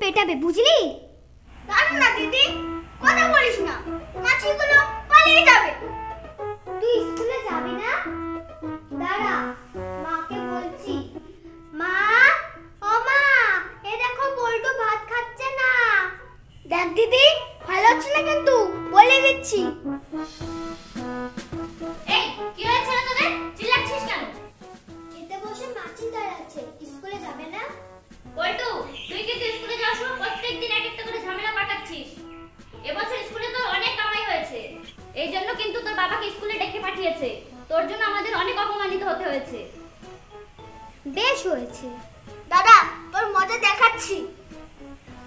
পেটাবে, বুঝলি? দাঁড়া না দিদি, কথা বলিস না, মাছিগুলো পালিয়ে যাবে। তুই স্কুলে যাবি না? দাঁড়া, মাকে বলছি। মা, ও মা, এ দেখো বল্টু ভাত খাচ্ছে না। দেখ দিদি, ভালো হচ্ছে না কিন্তু, বলে দিচ্ছি। এই কি হয়েছে রে তোদের? চিল্লাচ্ছিস কেন? খেতে বসে মাছি দাঁড়াচ্ছে, স্কুলে যাবে না? বল্টু, তুই কিন্তু স্কুলে যাওয়ার সময় প্রত্যেকদিন এক একটা করে ঝামেলা পাকাচ্ছিস। এবছর স্কুলে তো অনেক কামাই হয়েছে, এই জন্য কিন্তু তোর বাবাকে স্কুলে ডেকে পাঠিয়েছে। তোর জন্য আমাদের অনেক অপমানিত হতে হয়েছে। বেশ হয়েছে। দাদা, তোর মজা দেখাচ্ছি।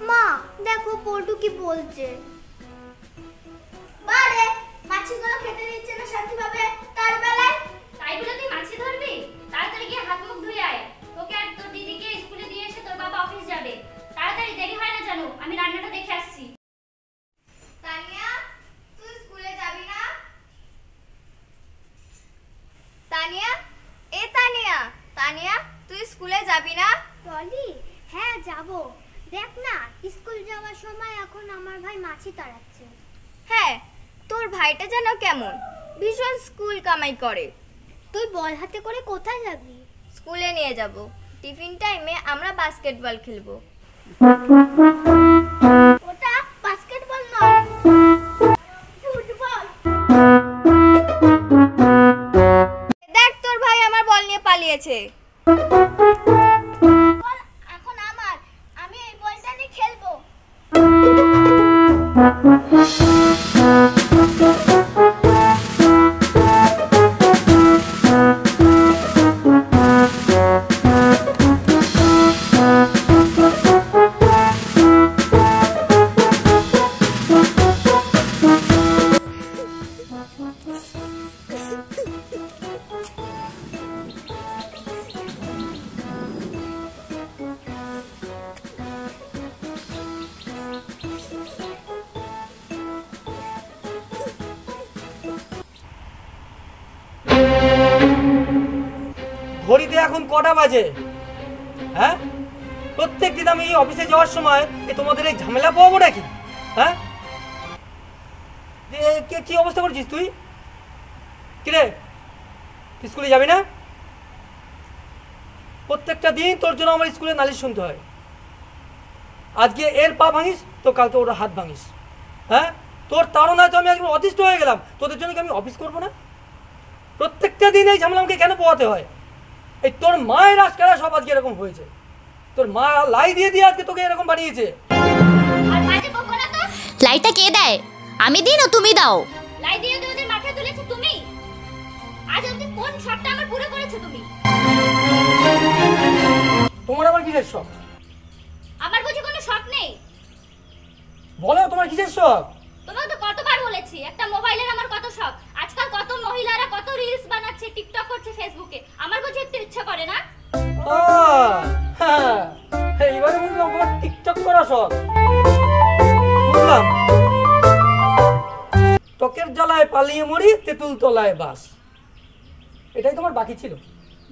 মা, দেখো বল্টু কি বলছে। বারে, মাছিগুলো খেতে দিচ্ছে না শান্তিভাবে, তার বেলায় তাই বলে তুই মাছি ধরবি? তাড়াতাড়ি গিয়ে হাত মুখ ধুয়ে আয়। তোকে আর তোর দিদিকে স্কুলে দিয়ে এসে তোর বাবা অফিস যাবে। তাড়াতাড়ি, দেরি হয় না জানো, আমি রান্নাটা দেখে আসছি। তানিয়া, তুই স্কুলে যাবি না? তানিয়া, এ তানিয়া, তানিয়া, তুই স্কুলে যাবি না? টলি, হ্যাঁ যাব। দেখ না, স্কুল যাওয়ার সময় এখন আমার ভাই মাছি তাড়াচ্ছে। হ্যাঁ, তোর ভাইটা যেন কেমন, ভীষণ স্কুল কামাই করে। তুই বল হাতে করে কোথায় যাবি? স্কুলে নিয়ে যাব। টিফিন টাইমে আমরা বাস্কেটবল খেলবো। ওটা বাস্কেটবল নয়, ফুটবল। দেখ, তোর ভাই আমার বল নিয়ে পালিয়েছে। বল এখন আমার, আমি এই বলটা নিয়ে খেলবো। ঘড়িতে এখন কটা বাজে? হ্যাঁ, প্রত্যেক দিন আমি অফিসে যাওয়ার সময় তোমাদের এই ঝামেলা পাবো নাকি? হ্যাঁ, কি অবস্থা করছিস তুই? কিরে, স্কুলে যাবি না? প্রত্যেকটা দিন তোর জন্য আমার স্কুলে নালিশ শুনতে হয়। আজকে এর পা ভাঙিস তো কালকে ওরা হাত ভাঙিস। হ্যাঁ, তোর তাড়নায় তো আমি একদম অতিষ্ঠ হয়ে গেলাম। তোদের জন্য কি আমি অফিস করবো না? প্রত্যেকটা দিন এই ঝামেলা আমাকে কেন পোহাতে হয়? এই তোর মায়ের আজকাল সব আজকে এরকম হয়েছে। তোর মা লাই দিয়ে দিয়ে আজকে তোকে এরকম বানিয়েছে। আর বাজে বকো না তো। লাইটা কে দেয়? আমি দিই না তুমি দাও? লাই দিয়ে দিয়ে ওদের মাথায় তুলেছে তুমি। আজ অবধি কোন শটটা আমার পুরো করেছো তুমি? তোমার আবার কিসের শখ? আমার বুঝি কোনো শখ নেই? বলো তোমার কিসের শখ? তোমাকে তো কতবার বলেছি, একটা মোবাইলের আমার কত শখ। আজকাল কত মহিলারা কত রিলস বানাচ্ছে, টিকটক করছে ফেসবুকে। আমার বুঝি একটু ইচ্ছা করে না? হ্যাঁ, এইবারে বুঝলাম তোমার টিকটক করা শখ। বুঝলাম। টকের জ্বালায় পালিয়ে মরি, তেঁতুল তলায় বাস, এটাই তোমার বাকি ছিল।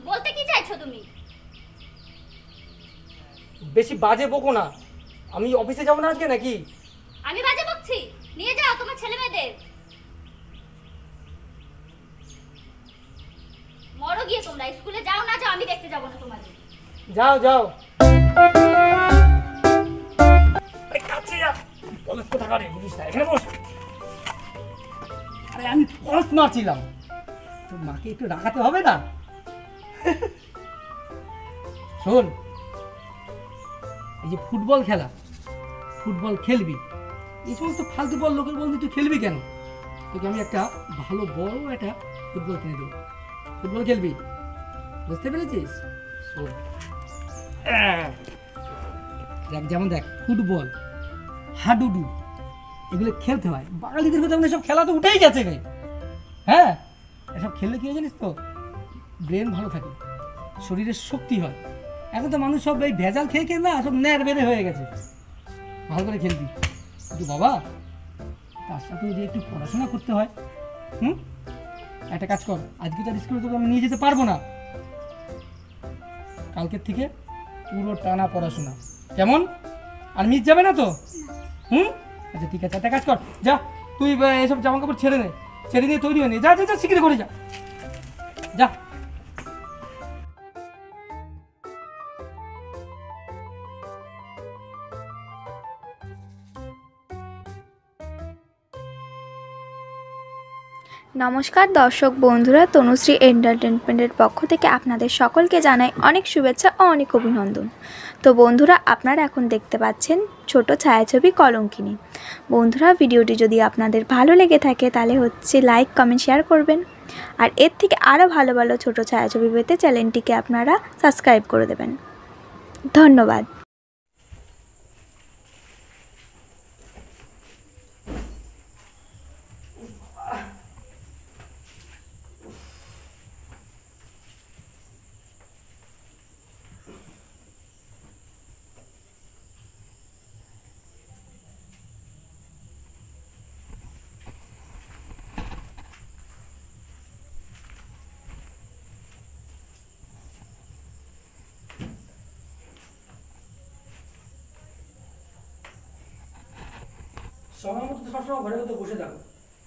বলতে কি চাইছো তুমি? বেশি বাজে বকো না। আমি অফিসে যাবো না আজকে নাকি? আমি বাজে বকছি? নিয়ে যাও তোমার ছেলে মেয়েদের, মরো গিয়ে তোমরা। স্কুলে যাও না যাও, আমি দেখতে যাবো না তোমাদের। যাও যাও। আরে আমি ফলস মারছিলাম, তোর মাকে একটু রাখাতে হবে না? শোন, এই যে ফুটবল খেলা, ফুটবল খেলবি, এই সমস্ত ফালতু বল লোকের বল তুই খেলবি কেন? তোকে আমি একটা ভালো বড় একটা ফুটবল কিনে দেবো, ফুটবল খেলবি, বুঝতে পেরেছিস? শোন, যেমন দেখ, ফুটবল, হাডুডু, এগুলো খেলতে হয়। বাঙালিদের কথা মানে সব খেলা তো উঠেই গেছে রে। হ্যাঁ, এসব খেললে কি হয় জানিস তো? ব্রেন ভালো থাকে, শরীরের শক্তি হয়। এখন তো মানুষ সব এই ভেজাল খেয়ে খেয়ে না সব ন্যার বেড়ে হয়ে গেছে। ভালো করে খেলবি কিন্তু বাবা, তার সাথে যে একটু পড়াশোনা করতে হয়। একটা কাজ কর, আজকে তো স্কুলে তোকে আমি নিয়ে যেতে পারবো না, কালকের থেকে পুরো টানা পড়াশোনা, কেমন? আর মিস যাবে না তো? হুম, আচ্ছা ঠিক আছে, একটা কাজ কর, যা তুই এসব জামা কাপড় ছেড়ে নে, ছেড়ে নিয়ে তৈরি হয়ে নে, যা যা যা শিগগিরি করে যা যা। নমস্কার দর্শক বন্ধুরা, তনুশ্রী এন্টারটেনমেন্টের পক্ষ থেকে আপনাদের সকলকে জানাই অনেক শুভেচ্ছা ও অনেক অভিনন্দন। তো বন্ধুরা, আপনারা এখন দেখতে পাচ্ছেন ছোট ছায়াছবি কলঙ্কিনী। বন্ধুরা, ভিডিওটি যদি আপনাদের ভালো লেগে থাকে তাহলে লাইক কমেন্ট শেয়ার করবেন, আর এর থেকে আরও ভালো ভালো ছোট ছায়াছবি পেতে চ্যানেলটিকে আপনারা সাবস্ক্রাইব করে দেবেন। ধন্যবাদ। সময় মতো তো সবসময় ঘরের মধ্যে বসে থাকো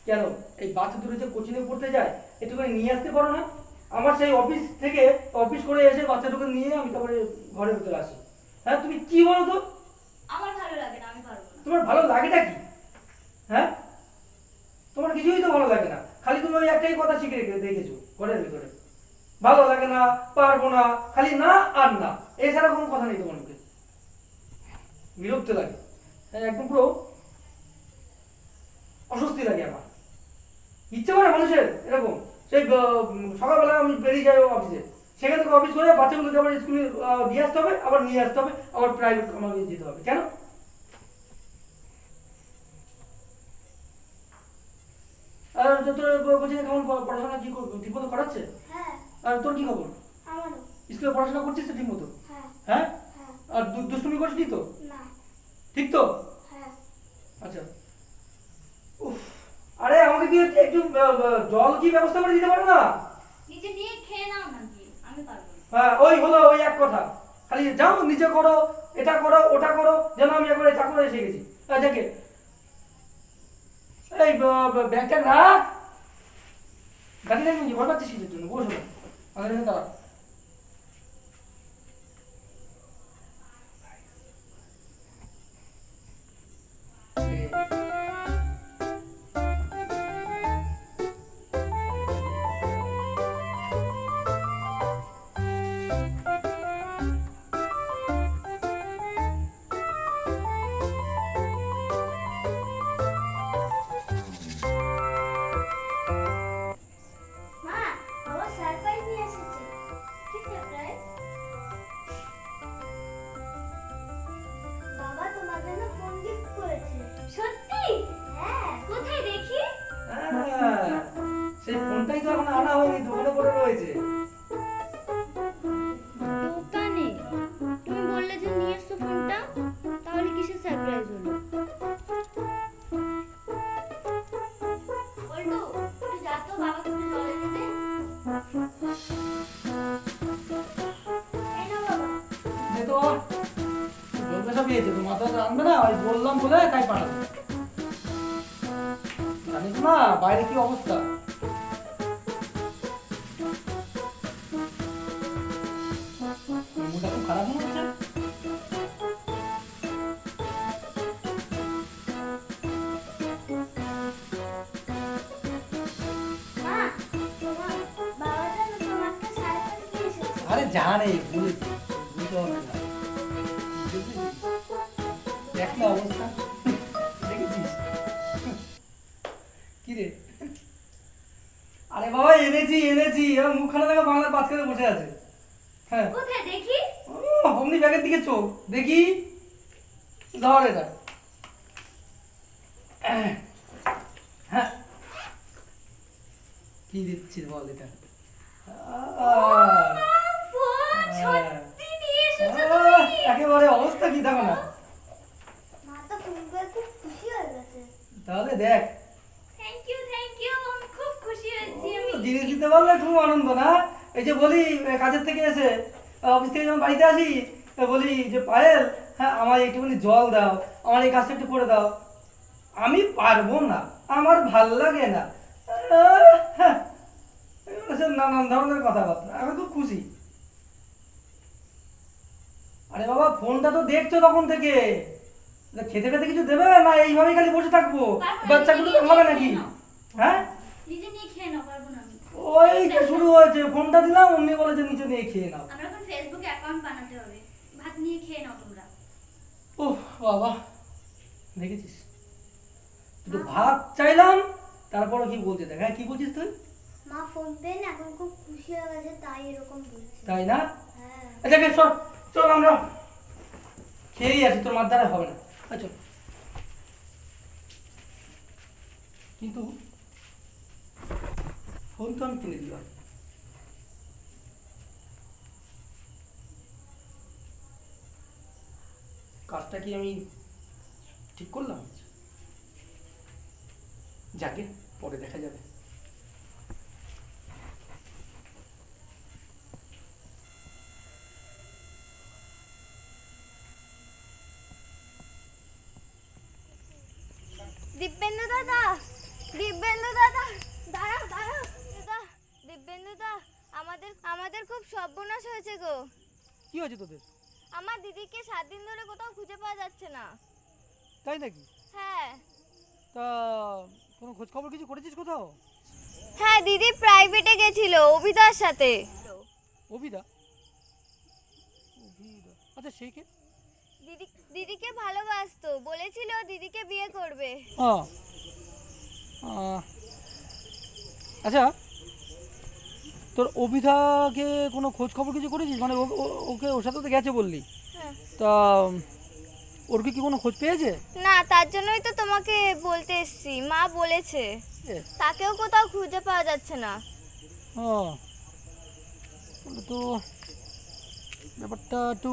কেন? এই বাচ্চা দুটো যে কোচিংয়ে পড়তে যায়, একটুখানি নিয়ে আসতে পারো না? আমার সেই অফিস থেকে অফিস করে এসে বাচ্চাটাকে নিয়ে আমি তারপরে ঘরের ভিতরে আসি। হ্যাঁ, তুমি কি বলো তো? আমার ভালো লাগে না, আমি পারবো না। তোমার ভালো লাগেটা কি? হ্যাঁ, তোমার কিছুই তো ভালো লাগে না, খালি তুমি ওই একটাই কথা শিখে দেখেছো ঘরের ভিতরে, ভালো লাগে না, পারবো না, খালি না আর না, এছাড়া কোনো কথা নেই তোমার মুখে। বিরক্ত লাগে, হ্যাঁ, একদম পুরো অস্বস্তি লাগে আমার। ইচ্ছে করে মানুষের এরকম, সেই সকালবেলা আমি বেরিয়ে যাই অফিসে, সেখান থেকে অফিস করে বাচ্চাগুলোকে আবার স্কুলে দিয়ে আসতে হবে, আবার নিয়ে আসতে হবে, আবার প্রাইভেট আমাকে যেতে হবে। কেন? আর তোর কোচিংয়ে কেমন পড়াশোনা কি ঠিক মতো করাচ্ছে? হ্যাঁ, আর তোর কি খবর? আমারও। স্কুলে পড়াশোনা করছিস তো ঠিক মতো? হ্যাঁ। হ্যাঁ, হ্যাঁ। আর দুষ্টুমি করছিস তো? না। ঠিক তো? হ্যাঁ। আচ্ছা। উফ, আরে আমাকে কি একটু জল কি ব্যবস্থা করে দিতে পারো না? নিচে নিয়ে খেয়ে নাও না গিয়ে, আমি পারবো না। হ্যাঁ, ওই হলো ওই এক কথা, খালি যাও নিচে করো, এটা করো, ওটা করো, যেন আমি একবারে চাকর এসে গেছি। দেখে এই ব্যাগটা রাখ, গাড়ি রাখবি ঘর পাচ্ছিস কিসের জন্য? বসো না, আমাদের এখানে দাঁড়া। মা, বাবা সারপ্রাইজ নিয়ে এসেছে। কি সারপ্রাইজ? বাবা তোমার জন্য ফোন গিফট করেছে। সত্যি? হ্যাঁ। কোথায় দেখি? হ্যাঁ, সেই ফোনটাই তো এখন আনা হয়নি, দোকানে পড়ে রয়েছে। দোকানে? তুমি বললে যে নিয়ে এসছো ফোনটা, তাহলে কিসের সারপ্রাইজ হলো? বল্টু, একটু যা তো, বাবাকে একটু জল এনে দে। এই নাও বাবা। দে তো, বলতে সব পেয়েছে তো, মাথা আনবে না, ওই বললাম বলে তাই পাঠাবো। জানিস না বাইরে কি অবস্থা? মুখটা খুব খারাপ মনে হচ্ছে। মা, তোমার বাবা যেন তোমাকে সারপ্রাইজ নিয়ে এসেছে। আরে জানে, বলেছি, বুঝতে হবে না। দেখ না অবস্থা, দেখেছিস কি রে? আরে বাবা, এনেছি এনেছি, এবার মুখখানা দেখো বাংলার পাঁচখানে বসে আছে। হ্যাঁ, কোথায় দেখি? অমনি ব্যাগের দিকে চোখ, দেখি ধর এটা। হ্যাঁ, কি দিচ্ছিস বল এটা? ফোন সত্যি নিয়ে এসেছো আহ, তুমি? একেবারে অবস্থা কি দেখো না? মা তো ফোন করে খুব খুশি হয়ে গেছে। তাহলে দেখ, থ্যাংক ইউ, আমি খুব খুশি হয়েছি। আমি জিনিস দিতে পারলে খুব আনন্দ না? এই যে বলি কাজের থেকে এসে অফিস থেকে যখন বাড়িতে আসি, বলি যে পায়েল হ্যাঁ আমার একটুখানি জল দাও, আমার এই কাজটা একটু করে দাও। আমি পারবো না, আমার ভাল লাগে না। হ্যাঁ, এগুলো সব নানান ধরনের কথাবার্তা। আমি খুব খুশি। আরে বাবা ফোনটা তো দেখছো তখন থেকে, খেতে খেতে কিছু দেবে না এইভাবেই খালি বসে থাকবো? বাচ্চাগুলো তো খাবে নাকি? হ্যাঁ নিজে নিয়ে খেয়ে নাও, পারবো না আমি। ওই যে শুরু হয়েছে, ফোনটা দিলাম অমনি বলেছে নিচে নিয়ে খেয়ে নাও। আমরা এখন ফেসবুকে অ্যাকাউন্ট বানাতে হবে, ভাত নিয়ে খেয়ে নাও তোমরা। ওহ বাবা, দেখেছিস তো ভাত চাইলাম, তারপরে কি বলছে দেখ। হ্যাঁ কি বলছিস তুই? মা ফোন পেয়ে না এখন খুব খুশি হয়ে গেছে, তাই এরকম বলছে। তাই না? হ্যাঁ। আচ্ছা বেশ, চল চল আমরা খেয়েই আছি, তোর মার দ্বারা হবে না। আচ্ছা কিন্তু ফোন তো আমি কিনে দিলাম, কাজটা কি আমি ঠিক করলাম? যাকে পরে দেখা যাবে। দিব্যেন্দু দাদা, দিব্যেন্দু দাদা, দাঁড়াও দাঁড়াও দাদা। দিব্যেন্দু দা, আমাদের খুব সর্বনাশ হয়েছে গো। কি হয়েছে তোদের? আমার দিদিকে 7 দিন ধরে কোথাও খুঁজে পাওয়া যাচ্ছে না। তাই নাকি? হ্যাঁ তা কোনো খোঁজ খবর কিছু করেছিস কোথাও? হ্যাঁ, দিদি প্রাইভেটে গেছিল অভিদার সাথে। অভিদা? আচ্ছা সেই কে? দিদিকে ভালোবাসতো, বলেছিল দিদিকে বিয়ে করবে। আচ্ছা তোর অভিধাকে কোনো খোঁজ খবর কিছু করেছিস? মানে ওকে ওর সাথে তো গেছে বললি, হ্যাঁ। তা ওর কি কোনো খোঁজ পেয়েছে? না, তার জন্যই তো তোমাকে বলতে এসেছি। মা বলেছে তাকেও কোথাও খুঁজে পাওয়া যাচ্ছে না। তো ব্যাপারটা একটু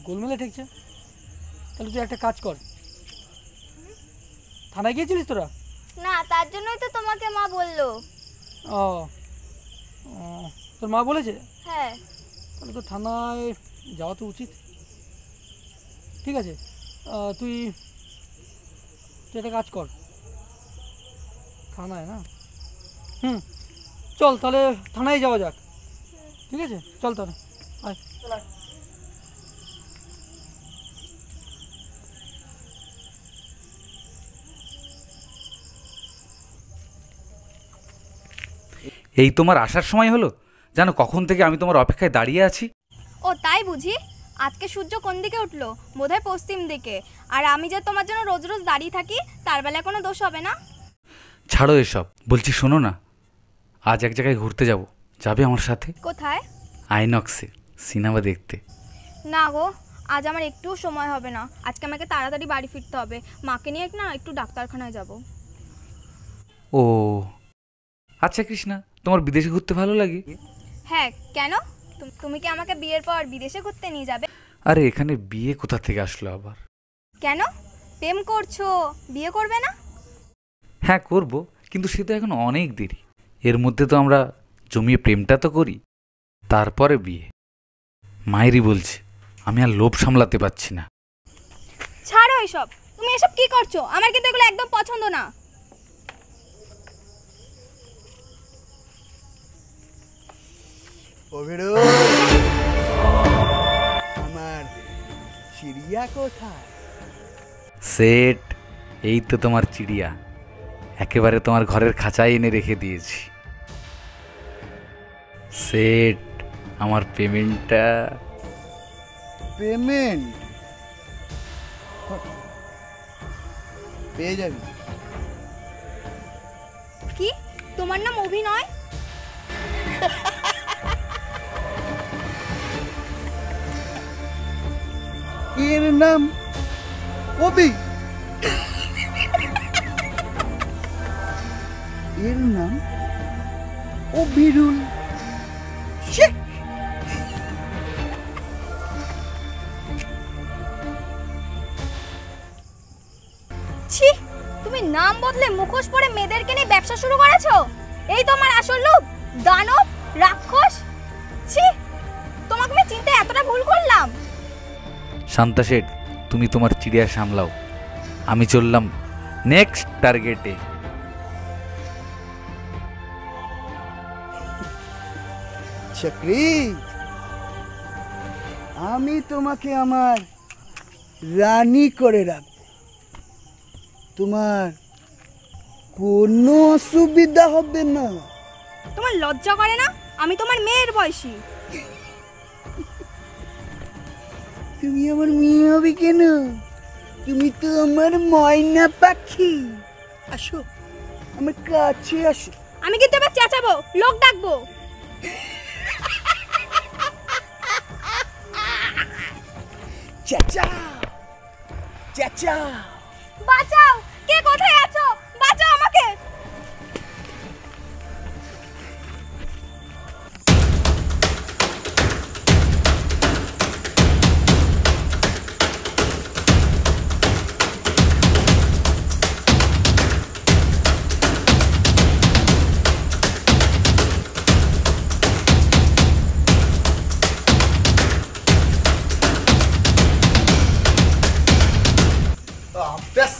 গোলমেলে ঠেকছে। তাহলে তুই একটা কাজ কর, থানায় গিয়েছিলিস তোরা? না, তার জন্যই তো তোমাকে মা বললো। ও তোর মা বলেছে? হ্যাঁ। তাহলে তো থানায় যাওয়া তো উচিত। ঠিক আছে, তুই একটা কাজ কর, থানায় না, চল তাহলে থানায় যাওয়া যাক। ঠিক আছে চল তাহলে, আয় চল আয়। এই তোমার আসার সময় হলো? জানো কখন থেকে আমি তোমার অপেক্ষায় দাঁড়িয়ে আছি। ও তাই বুঝি? আজকে সূর্য কোন দিকে উঠলো? বোধহয় পশ্চিম দিকে। আর আমি যে তোমার জন্য রোজ রোজ দাঁড়িয়ে থাকি, তার বেলায় কোনো দোষ হবে না? ছাড়ো এসব, বলছি শোনো না, আজ এক জায়গায় ঘুরতে যাব, যাবে আমার সাথে? কোথায়? আইনক্সে সিনেমা দেখতে। না গো, আজ আমার একটুও সময় হবে না। আজকে আমাকে তাড়াতাড়ি বাড়ি ফিরতে হবে। মাকে নিয়ে না একটু ডাক্তারখানায় যাব। ও আচ্ছা কৃষ্ণা, তোমার বিদেশে ঘুরতে ভালো লাগে? হ্যাঁ, কেন? তুমি কি আমাকে বিয়ের পর বিদেশে ঘুরতে নিয়ে যাবে? আরে এখানে বিয়ে কোথা থেকে আসলো আবার? কেন? প্রেম করছো, বিয়ে করবে না? হ্যাঁ করব, কিন্তু সে তো এখন অনেক দেরি। এর মধ্যে তো আমরা জমিয়ে প্রেমটা তো করি, তারপরে বিয়ে। মায়েরই বলছে, আমি আর লোভ সামলাতে পারছি না। ছাড়ো এসব, তুমি এসব কি করছো? আমার কিন্তু এগুলো একদম পছন্দ না। আমার চিড়িয়া কোথায়? সেট, এই তো তোমার চিড়িয়া, একেবারে তোমার ঘরের খাঁচায় এনে রেখে দিয়েছি। সেট, আমার পেমেন্টটা। পেমেন্ট পেয়ে যাবি। কি? তোমার নাম অভিনয়? এর নাম অভি, এর নাম অভিরুল শেখ। ছি, তুমি নাম বদলে মুখোশ পরে মেয়েদেরকে নিয়ে ব্যবসা শুরু করেছো? এই তোমার আসল রূপ? দানব, রাক্ষস? ছি, তোমাকে আমি চিনতে এতটা ভুল করলাম? শান্তা শেঠ, তুমি তোমার চিড়িয়া সামলাও, আমি চললাম নেক্সট টার্গেটে। চাকরি, আমি তোমাকে আমার রানী করে রাখবো। তোমার কোনো অসুবিধা হবে না। তোমার লজ্জা করে না? আমি তোমার মেয়ের বয়সী। তুমি আমার মেয়ে হবে কেন? তুমি তো আমার ময়না পাখি। আসো, আমার কাছে আসো। আমি কিন্তু এবার চেঁচাবো, লোক ডাকবো। চেঁচা চেঁচা। বাঁচাও, কে কোথায় আছো? বাঁচাও আমাকে।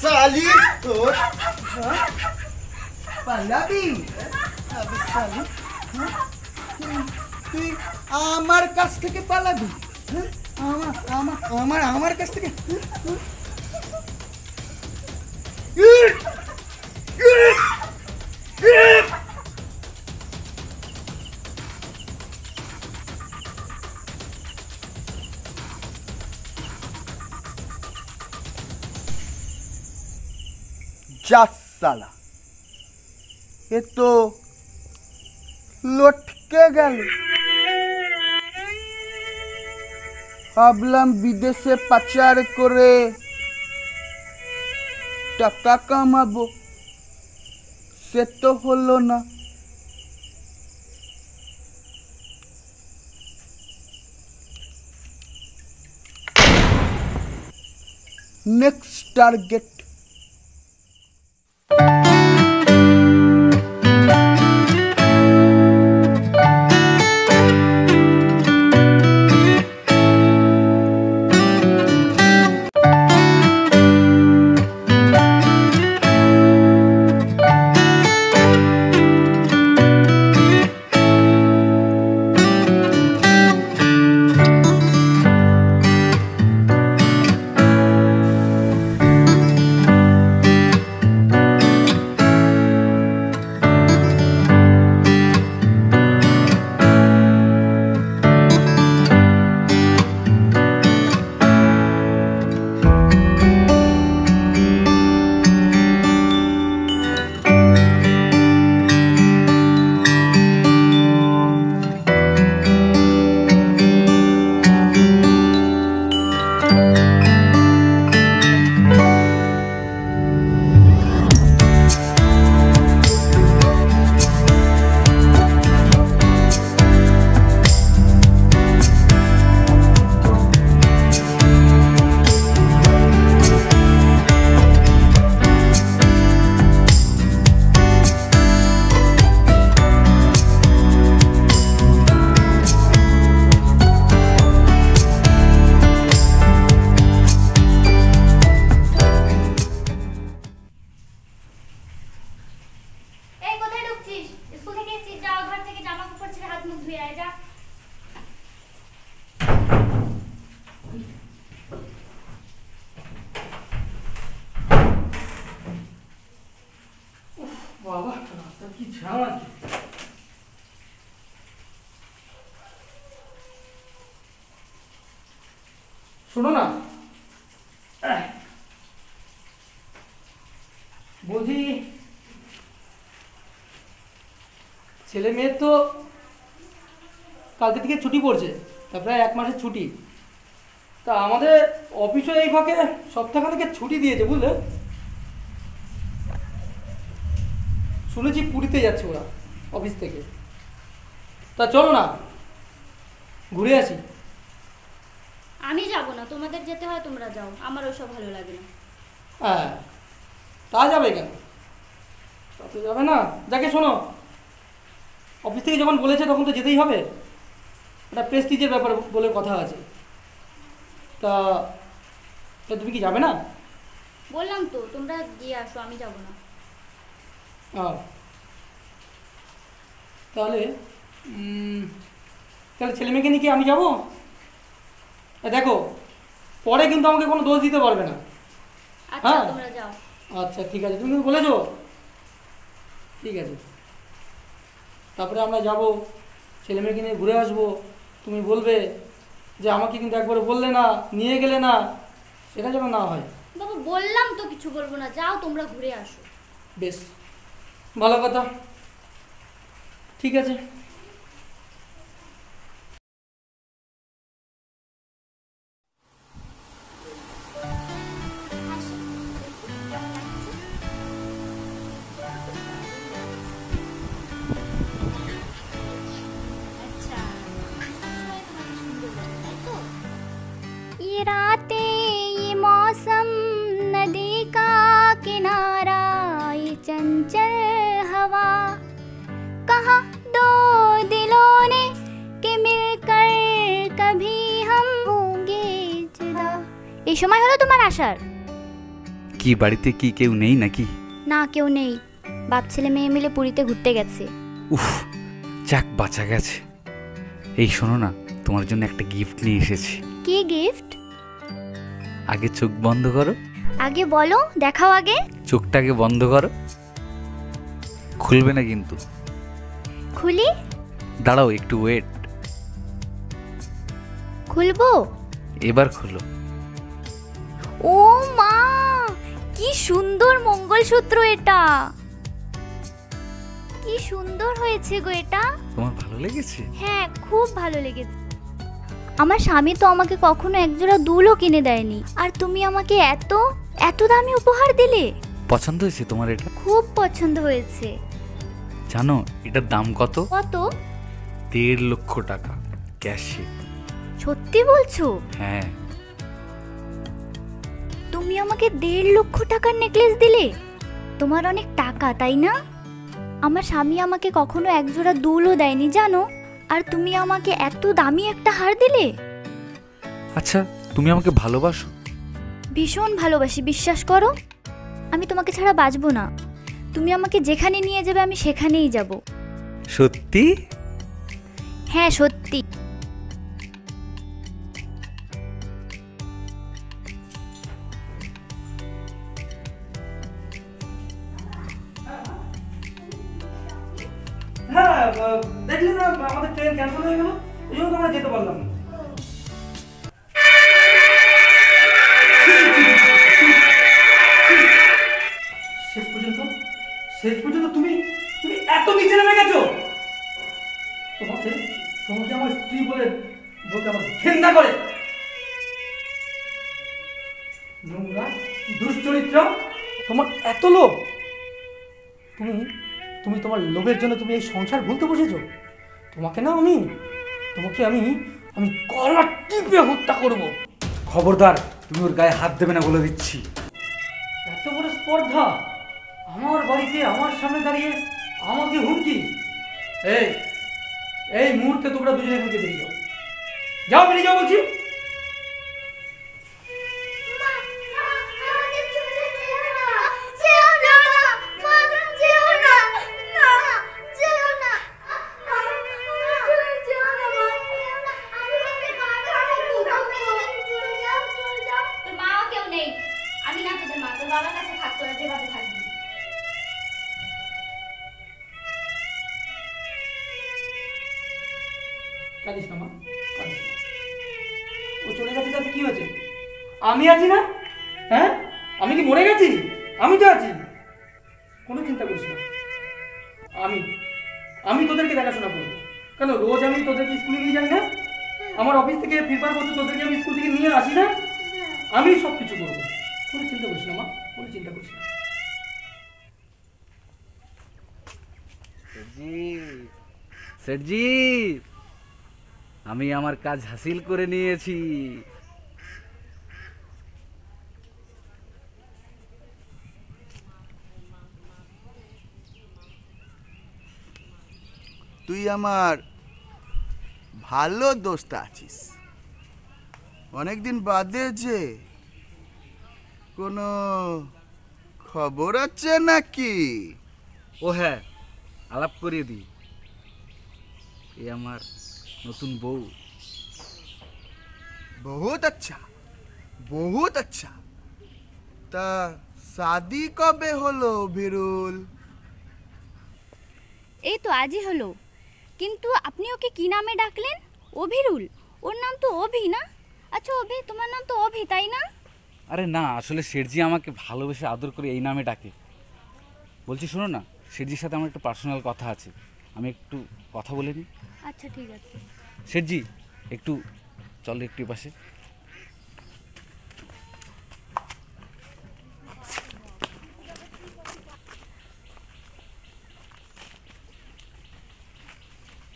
সালি তোর পালাবি? সালি, তুই আমার কাছ থেকে পালাবি? আমার কাছ থেকে? जा साला, ये तो लटके गেল। ভাবলাম বিদেশে পাচার করে টাকা কামাবো, সে তো হলো না। Next target. বাবা, রাস্তা কি জ্যাম আছে। শোনো না, বলছি ছেলে মেয়ের তো কালকে থেকে ছুটি পড়ছে, তা প্রায় 1 মাসের ছুটি। তা আমাদের অফিসও এই ফাঁকে সপ্তাহখানেকে ছুটি দিয়েছে, বুঝলে। শুনেছি পুরীতে যাচ্ছে ওরা অফিস থেকে। তা চলো না, ঘুরে আসি। আমি যাব না, তোমাদের যেতে হয় তোমরা যাও, আমার ওসব ভালো লাগে না। হ্যাঁ, তা যাবে কেন? তা তো যাবে না। যাকে শোনো, অফিস থেকে যখন বলেছে তখন তো যেতেই হবে, একটা প্রেস্টিজের ব্যাপার বলে কথা আছে। তা তো তুমি কি যাবে না? বললাম তো তোমরা গিয়ে আসো, আমি যাব না। তাহলে তাহলে ছেলে মেয়েকে নিয়ে কি আমি যাবো? দেখো পরে কিন্তু আমাকে কোনো দোষ দিতে পারবে না। আচ্ছা হ্যাঁ। তোমরা যাও। আচ্ছা ঠিক আছে, তুমি কিন্তু বলেছো, ঠিক আছে। তারপরে আমরা যাব, ছেলে মেয়েকে নিয়ে ঘুরে আসবো, তুমি বলবে যে আমাকে কিন্তু একবারে বললে না, নিয়ে গেলে না, সেটা যেন না হয়। বাবা বললাম তো কিছু বলবো না, যাও তোমরা ঘুরে আসো। বেশ ভালো কথা, ঠিক আছে। আচ্ছা সবসময় তোমাকে সুন্দর লাগে, তাই তো? ये रातें ये मौसम नदी का किनारा ये चंचल हवा कहाँ दो दिलों ने के मिलकर कभी हम होंगे जुदा। এই সময় হলো তোমার আসার? কি বাড়িতে কি কেউ নেই নাকি? না কেউ নেই, বাপ ছেলে মেয়ে মিলে পুরীতে ঘুরতে গেছে। উফ, যাক বাঁচা গেছে। এই শোনো না, তোমার জন্য একটা গিফট নিয়ে এসেছি। কি গিফট? আগে চোখ বন্ধ করো। আগে বলো, দেখাও আগে। চোখটাকে বন্ধ করো, খুলবে না কিন্তু। খুলি? দাঁড়াও একটু ওয়েট। খুলবো? এবার খুলো। ও মা, কি সুন্দর মঙ্গলসূত্র এটা, কি সুন্দর হয়েছে গো এটা। তোমার ভালো লেগেছে? হ্যাঁ খুব ভালো লেগেছে। আমার স্বামী তো আমাকে কখনো একজোড়া দুলও কিনে দেয়নি, আর তুমি আমাকে এত এত দামি উপহার দিলে। পছন্দ হয়েছে তোমার এটা? খুব পছন্দ হয়েছে। জানো এটার দাম কত? কত? 1.5 লক্ষ টাকা ক্যাশে। সত্যি বলছো? হ্যাঁ। তুমি আমাকে 1.5 লক্ষ টাকার নেকলেস দিলে? তোমার অনেক টাকা তাই না? আমার স্বামী আমাকে কখনো একজোড়া দুলও দেয়নি জানো, আর তুমি আমাকে এত দামি একটা হার দিলে। আচ্ছা তুমি আমাকে ভালোবাসো? ভীষণ ভালোবাসি, বিশ্বাস করো। আমি তোমাকে ছাড়া বাঁচবো না। তুমি আমাকে যেখানে নিয়ে যাবে আমি সেখানেই যাব। সত্যি? হ্যাঁ সত্যি। হ্যাঁ দেখলি না আমাদের ট্রেন ক্যান্সেল হয়ে গেল, এই জন্য তো আমরা যেতে পারলাম না। শেষ পর্যন্ত তুমি তুমি এত নিচে নেমে গেছো। তোমাকে তোমাকে আমার স্ত্রী বলে বলতে আমার ঘেন্না করে। নোংরা দুশ্চরিত্র, তোমার এত লোভ। তুমি তুমি তোমার লোভের জন্য তুমি এই সংসার ভুলতে বসেছো। তোমাকে না তোমাকে আমি গলা টিপে হত্যা করব। খবরদার, তুমি ওর গায়ে হাত দেবে না বলে দিচ্ছি। এত বড় স্পর্ধা, আমার বাড়িতে আমার সামনে দাঁড়িয়ে আমাকে হুমকি। এই এই মুহূর্তে তোমরা দুজনে এখান থেকে বেরিয়ে যাও, যাও বেরিয়ে যাও বলছি। তোর মাও কেউ নেই, আমি না তোদের মা, তোর বাবার কাছে থাক, তোরা যেভাবে থাকবি। কাঁদিস না মা, কাঁদিস না। ও চলে গেছে তাতে কি হয়েছে? আমি আছি না? হ্যাঁ, আমি কি মরে গেছি? আমি তো আছি, কোনো চিন্তা করিস না। আমি তোদেরকে দেখাশোনা করবো। কেন রোজ আমি তোদেরকে স্কুলে নিয়ে যাই না? আমার অফিস থেকে ফিরবার পথে তোদেরকে আমি স্কুল থেকে নিয়ে আসি না? আমি সব কিছু করবো, কোনো চিন্তা করিস না মা, কোনো চিন্তা করিস না। সেটজি, আমি আমার কাজ হাসিল করে নিয়েছি। তুই আমার ভালো দোস্ত আছিস। অনেকদিন বাদে যে কোনো খবর আছে নাকি? ও হ্যাঁ, আলাপ করিয়ে দিই, এ আমার নতুন বউ। বহুত আচ্ছা, বহুত আচ্ছা। তা শাদি কবে হলো বিরুল? এই তো আজই হলো। কিন্তু আপনি ওকে কি নামে ডাকলেন? অভিরুল? ওর নাম তো অভি না? আচ্ছা অভি, তোমার নাম তো অভি, তাই না? আরে না, আসলে শেঠজি আমাকে ভালোবেসে আদর করে এই নামে ডাকে। বলছি শোনো না, শেঠজির সাথে আমার একটু পার্সোনাল কথা আছে, আমি একটু কথা বলে নিই। আচ্ছা ঠিক আছে। শেঠজি একটু চলো একটু পাশে।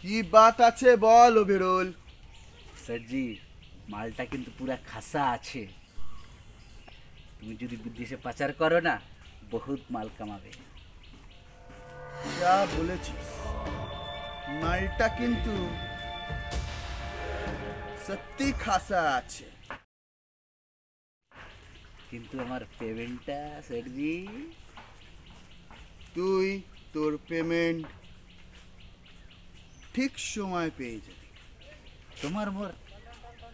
কি বাত আছে বল অভিরুল। শেঠজি, মালটা কিন্তু পুরা খাসা আছে, তুমি যদি বিদেশে পাচার করো না, বহুত মাল কামাবে। যা বলেছিস, মালটা কিন্তু সত্যি খাসা আছে। কিন্তু আমার পেমেন্টটা শেঠজি? তুই তোর পেমেন্ট ঠিক সময় পেয়ে যাবি। তোমার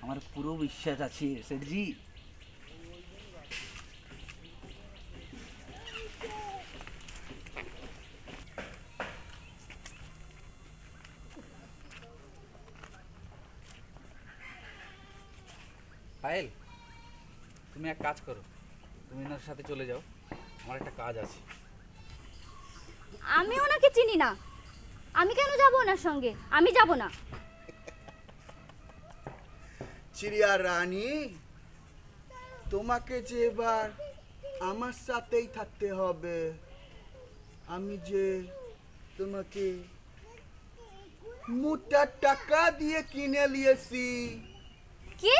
আমার পুরো বিশ্বাস আছে শেঠজি। পায়েল, তুমি এক কাজ করো, তুমি ওনার সাথে চলে যাও, আমার একটা কাজ আছে। আমি ওনাকে চিনি না, আমি কেন যাব ওনার সঙ্গে? আমি যাব না। চিড়িয়া রানী, তোমাকে যে এবার আমার সাথেই থাকতে হবে। আমি যে তোমাকে মোটা টাকা দিয়ে কিনে নিয়েছি। কি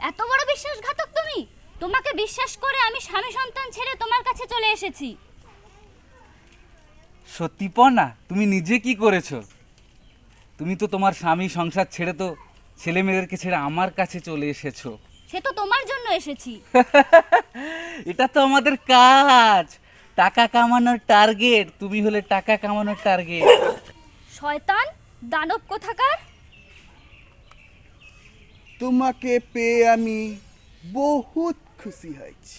এত বড় বিশ্বাসঘাতক তুমি? তোমাকে বিশ্বাস করে আমি স্বামী সন্তান ছেড়ে তোমার কাছে চলে এসেছি। সত্যি পনা, তুমি নিজে কি করেছো? তুমি তো তোমার স্বামী সংসার ছেড়ে তো ছেলে মেয়েদেরকে ছেড়ে আমার কাছে চলে এসেছো। সে তো তোমার জন্য এসেছি। এটা তো আমাদের কাজ, টাকা কামানোর টার্গেট। তুমি হলে টাকা কামানোর টার্গেট। শয়তান দানব কোথাকার! তোমাকে পেয়ে আমি বহুত খুশি হয়েছি।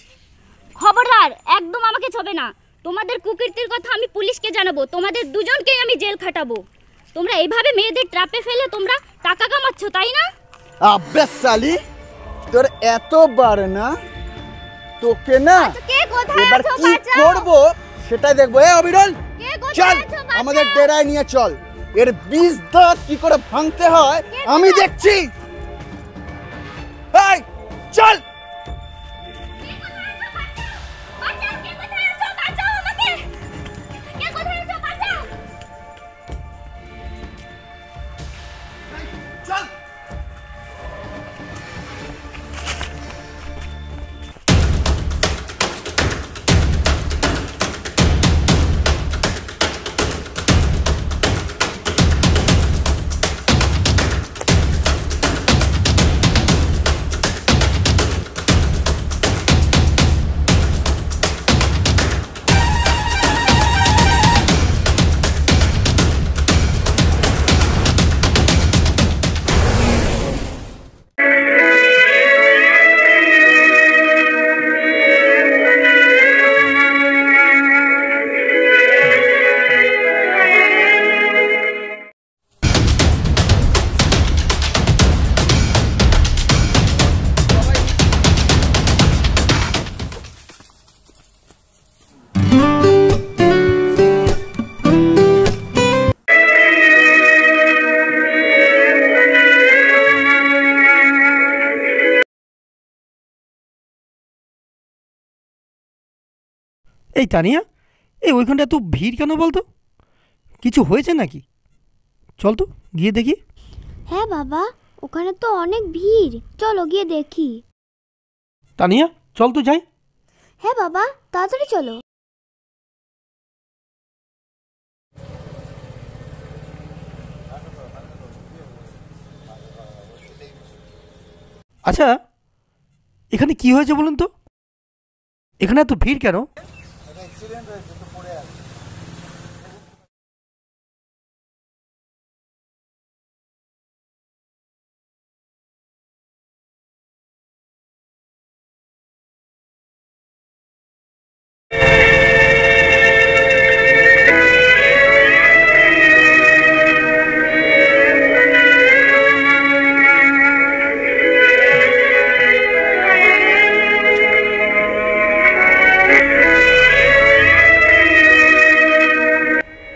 খবরদার, একদম আমাকে ছবে না। তোমাদের কুকীর্তির কথা আমি পুলিশকে জানাবো, তোমাদের দুজনকেই আমি জেল খাটাবো। তোমরা এইভাবে মেয়েদের ট্র্যাপে ফেলে তোমরা টাকা কামাচ্ছ, তাই না? আবে সালি, তোর এত বার না, তোকে না আচ্ছা, কে কোথায় এবার আছো? কি বাঁচাও! করব সেটাই দেখবো। এ অবিরল, কে কোথায় চল আছো? বাঁচাও! আমাদের ডেরায় নিয়ে চল। এর বীজ দাঁত কি করে ভাঙতে হয় আমি দেখছি। এই চল। কে কোথায় আছো? বাঁচাও! কে কোথায় আছো? বাঁচাও আমাকে! কে কোথায় আছো? বাঁচাও! চল। এই তানিয়া, এই ওইখানটা এত ভিড় কেন বলতো? কিছু হয়েছে নাকি? চল তো গিয়ে দেখি। হ্যাঁ বাবা, ওখানে তো অনেক ভিড়, চলো গিয়ে দেখি। তানিয়া চল তো যাই। হ্যাঁ বাবা, তাড়াতাড়ি চলো। আচ্ছা এখানে কি হয়েছে বলুন তো? এখানে এত ভিড় কেন?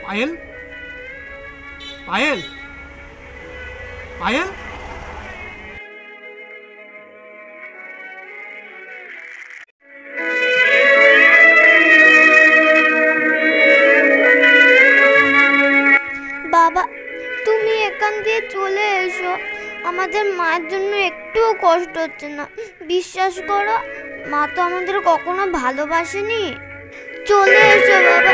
পায়েল, পায়েল, পায়েল, বাবা, তুমি এখান দিয়ে চলে এসো। আমাদের মায়ের জন্য একটুও কষ্ট হচ্ছে না। বিশ্বাস করো, মা তো আমাদের কখনো ভালোবাসেনি। চলে এসো বাবা।